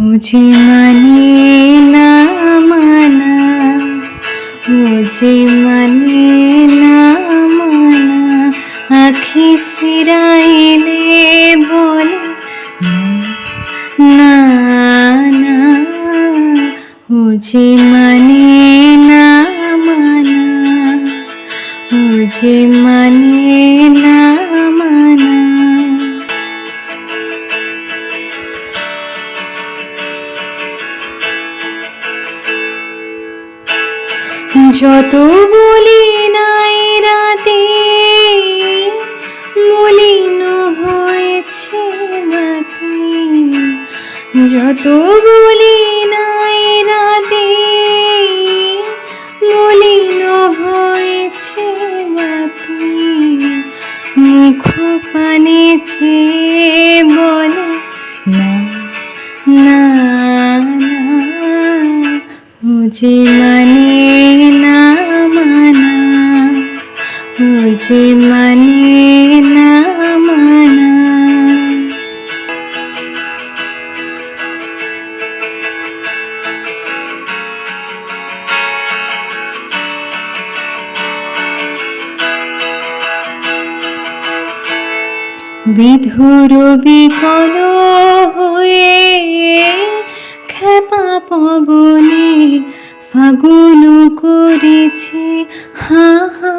मुझे माने ना माना, मुझे माने ना माना, आँखी फिराइले बोले ना ना, मुझे माने ना माना, मुझे माने ना माना। যত বলি নাই রাতে মলিন হয়েছে বাতি, যত বলি নাই রাতে মলিন হয়েছে বাতি, মুখ পানে চেয়ে বলে না না না, मुझे माने ना माना, मुझे माने ना माना। বিধুর বিকল হয়ে খেপা পবনে ফাগুন করেছে হা হা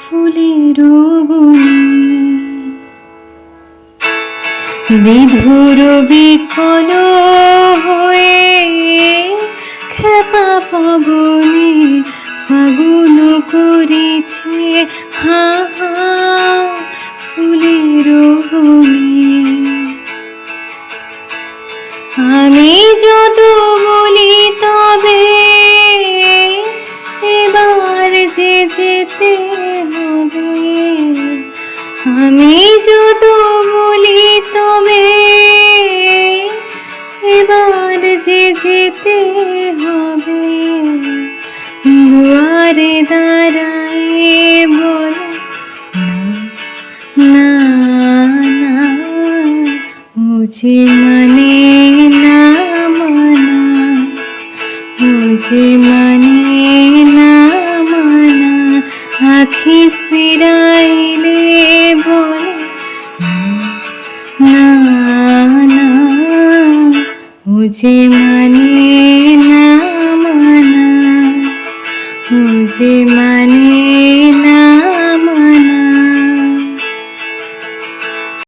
ফুলের বনে, বিধুর বিকল হয়ে খেপা পবনে ফাগুন করেছে হা হা ফুলের বনে। আমি যত বলি তবে এবার যে যেতে হবে, আমি যত বলি তবে এবার যে যেতে হবে, দুয়ারে দাঁড়ায়ে বলে না না, मुझे माने ना माना, मुझे माने ना माना, आँखी फिराइले बोले ना ना, मुझे माने ना माना, मुझे माने